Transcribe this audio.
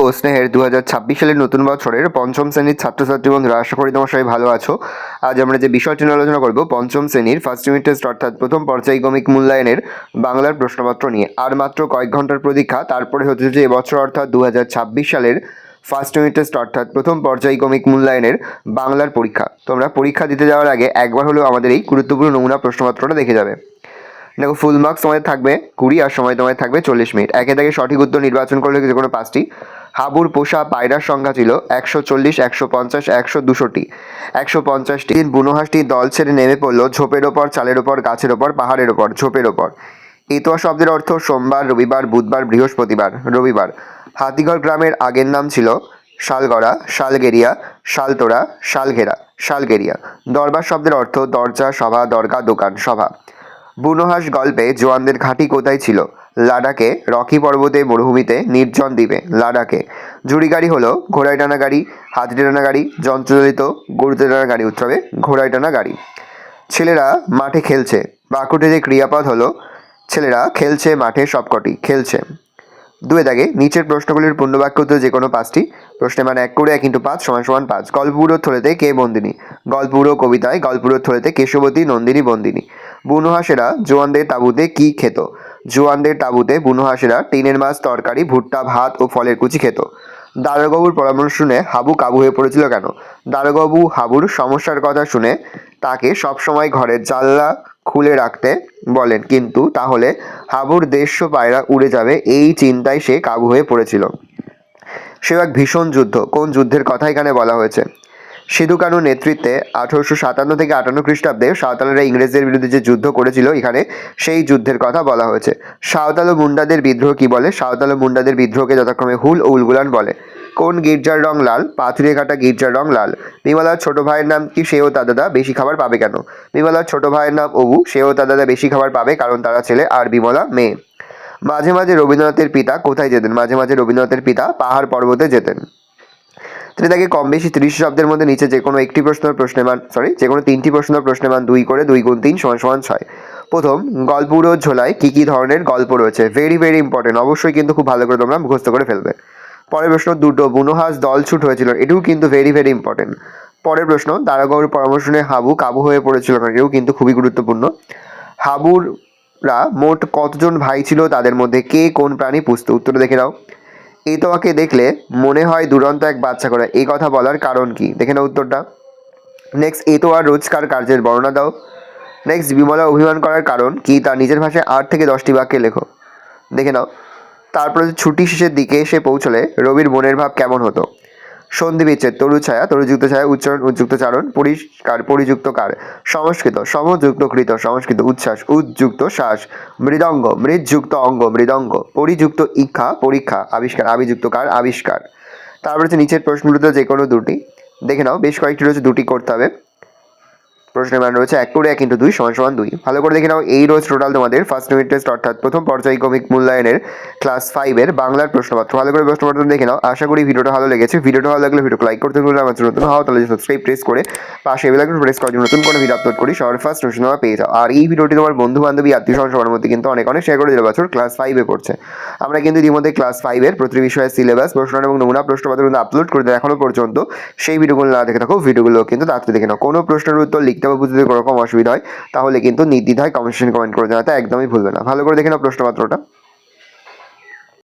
ও স্নেহের 2026 সালের নতুন বছরের পঞ্চম শ্রেণীর ছাত্রছাত্রী বন্ধুরা, আশা করি তোমার সবাই ভালো আছো। আজ আমরা যে বিষয়টি নিয়ে আলোচনা করব পঞ্চম শ্রেণীর ফার্স্ট ইউনিট টেস্ট অর্থাৎ প্রথম পর্যায়ক্রমিক মূল্যায়নের বাংলার প্রশ্নপত্র নিয়ে। আর মাত্র কয়েক ঘন্টার প্রতীক্ষা, তারপরে হতে চলেছে এবছর অর্থাৎ 2026 সালের ফার্স্ট ইউনিট টেস্ট অর্থাৎ প্রথম পর্যায়ক্রমিক মূল্যায়নের বাংলার পরীক্ষা। তোমরা পরীক্ষা দিতে যাওয়ার আগে একবার হলেও আমাদের এই গুরুত্বপূর্ণ নমুনা প্রশ্নপত্রটা দেখে যাবে। দেখো, ফুল মার্কস তোমাদের থাকবে 20 আর সময় তোমাদের থাকবে 40 মিনিট। একে থেকে সঠিক উত্তর নির্বাচন করলে যে কোনো 5টি। হাবুর পোষা পায়রার সংখ্যা ছিল 140, 150, 100, 200টি। 150টি। বুনো হাঁসটি দল ছেড়ে নেমে পড়লো ঝোপের ওপর, চালের ওপর, গাছের ওপর, পাহাড়ের ওপর। ঝোপের ওপর। এতোয়া শব্দের অর্থ সোমবার, রবিবার, বুধবার, বৃহস্পতিবার। রবিবার। হাতিঘর গ্রামের আগের নাম ছিল শালগড়া, শালগেরিয়া, শালতোড়া, শালঘেরা, শালগেরিয়া। দরবার শব্দের অর্থ দরজা, সভা, দরগা, দোকান, সভা। বুনো হাঁস গল্পে জোয়ানদের ঘাঁটি কোথায় ছিল? লাদাখে, রকি পর্বতে, মরুভূমিতে, নির্জন দ্বীপে। লাদাখে। জুড়ি গাড়ি হলো ঘোড়ায় টানা গাড়ি, হাতিতে টানা গাড়ি, যন্ত্রচালিত গরুতে টানা গাড়ি, উৎসবে ঘোড়ায় টানা গাড়ি। ছেলেরা মাঠে খেলছে। বাক্যটি যে ক্রিয়াপদ হলো ছেলেরা খেলছে মাঠে, সবকটি খেলছে। 2 দাগে নিচের প্রশ্নগুলির পূর্ণবাক্য উত্তর যে কোনো 5টি। প্রশ্নে মান 1 করে 1 × 5 = 5। গল্পগুলোর থলেতে কে বন্দিনী? গল্পগুলো কবিতায় গল্পগুলোর থলেতে কেশবতী, নন্দিনী বন্দিনী। বুনো হাঁসেরা জোয়ানদের তাঁবুতে কি খেত? জোয়ানদের তাঁবুতে বুনো হাঁসেরা টিনের মাছ, তরকারি, ভুট্টা, ভাত ও ফলের কুচি খেত। দারোগাবুর পরামর্শ শুনে হাবু কাবু হয়ে পড়েছিল কেন? দারোগাবু হাবুর সমস্যার কথা শুনে তাকে সবসময় ঘরের জানলা খুলে রাখতে বলেন, কিন্তু তাহলে হাবুর দেড়শ পায়রা উড়ে যাবে, এই চিন্তায় সে কাবু হয়ে পড়েছিল। সে এক ভীষণ যুদ্ধ। কোন যুদ্ধের কথা এখানে বলা হয়েছে? সিধু কানুর নেতৃত্বে 1857 থেকে 58 খ্রিস্টাব্দে সাঁওতালরা ইংরেজদের বিরুদ্ধে যে যুদ্ধ করেছিল, এখানে সেই যুদ্ধের কথা বলা হয়েছে। সাঁওতাল ও মুন্ডাদের বিদ্রোহ কি বলে? সাঁওতাল ও মুন্ডাদের বিদ্রোহকে যথাক্রমে হুল ও উলগুলান বলে। কোন গির্জার রং লাল? পাথুরে কাটা গির্জার রং লাল। বিমলার ছোট ভাইয়ের নাম কি? সেও তার দাদা বেশি খাবার পাবে কেন? বিমলার ছোট ভাইয়ের নাম অবু, সেও তার দাদা বেশি খাবার পাবে কারণ তারা ছেলে আর বিমলা মেয়ে। মাঝে মাঝে রবীন্দ্রনাথের পিতা কোথায় যেতেন? মাঝে মাঝে রবীন্দ্রনাথের পিতা পাহাড় পর্বতে যেতেন। তাকে কম বেশি 30 শব্দের মধ্যে নিচে যে কোনো 3টি প্রশ্নের প্রশ্নের মান 2 করে 2 × 3 = 6। প্রথম, গল্পগুলো ঝোলায় কি কি ধরনের গল্প রয়েছে? ভেরি ভেরি ইম্পর্টেন্ট, অবশ্যই কিন্তু খুব ভালো করে তোমরা মুখস্থ করে ফেলবে। পরের প্রশ্ন, দুটো বুনো হাঁস দল ছুট হয়েছিল, এটাও কিন্তু ভেরি ভেরি ইম্পর্টেন্ট। পরের প্রশ্ন, দারোগাবুর পরামর্শ শুনে হাবু কাবু হয়ে পড়েছিল, এটাও কিন্তু খুবই গুরুত্বপূর্ণ। হাবুরা মোট কতজন ভাই ছিল? তাদের মধ্যে কে কোন প্রাণী পুষত? উত্তর দেখে নাও। এতোয়াকে দেখলে মনে হয় দুরন্ত এক বাচ্চা করে, এই কথা বলার কারণ কি? দেখে নাও উত্তরটা। নেক্সট, এতোয়ার রোজকার কার্যের বর্ণনা দাও। নেক্সট, বিমলা অভিমান করার কারণ কি? তার নিজের ভাষায় 8 থেকে 10টি বাক্যে লেখো। দেখে নাও। তারপরে ছুটি শেষের দিকে এসে পৌঁছলে রবির মনের ভাব কেমন হতো? সন্ধি বিচ্ছেদ, তরুছায়া, তরুযুক্ত ছায়া, উচ্চারণ, উজ্যুক্ত চারণ, পরিষ্কার, পরিযুক্ত কার, সংস্কৃত, সমযুক্ত কৃত, সংস্কৃত, উচ্ছ্বাস, উজ্যুক্ত শ্বাস, মৃদঙ্গ, মৃৎযুক্ত অঙ্গ, মৃদঙ্গ, পরিযুক্ত ইক্ষা, পরীক্ষা, আবিষ্কার, আবিযুক্ত কার, আবিষ্কার। তারপরে হচ্ছে নিচের প্রশ্নগুলোতে যে কোনো 2টি। দেখে নাও, বেশ কয়েকটি রয়েছে, 2টি করতে হবে। প্রশ্নের মান রয়েছে 1 করে 1 × 2 = 2। ভালো করে দেখে নাও, এই রোজ টোটাল তোমাদের ফার্স্ট ইউনিট টেস্ট অর্থাৎ প্রথম পর্যায়ক্রমিক মূল্যায়নের ক্লাস 5-এর বাংলার প্রশ্নপত্র। ভালো করে প্রশ্নপত্র দেখে নাও। আশা করি ভিডিওটা ভালো লেগেছে। ভিডিওটা ভালো লাগলে ভিডিওকে লাইক করতে ভুলবে না। আমার নতুন হও তাহলে সাবস্ক্রাইব প্রেস করে পাশে বেল আইকন প্রেস করে নতুন কোনো ভিডিও আপলোড করি সবার ফার্স্ট নোটিফিকেশন পেয়ে যাও। আর এই ভিডিওটি তোমার বন্ধু বান্ধবী আত্মীয় স্বজন সবার মধ্যে কিন্তু অনেক শেয়ার করে দিলে। বছর ক্লাস 5-এ পড়ছে। আমরা কিন্তু ইতিমধ্যে ক্লাস 5-এর প্রতি বিষয়ের সিলেবাস, প্রশ্ন এবং নমুনা প্রশ্নপত্র কিন্তু আপলোড করে দেয় এখনো পর্যন্ত। সেই ভিডিওগুলো না দেখে থাকো, ভিডিওগুলো কিন্তু তাড়াতাড়ি দেখে নাও। কোনো প্রশ্নের উত্তর লিখতে বা বুঝতে কোনো রকম অসুবিধা হয় তাহলে কিন্তু নির্দ্বিধায় কমেন্ট করে জানাতে একদমই ভুলবে না। ভালো করে দেখে নাও প্রশ্নপত্রটা।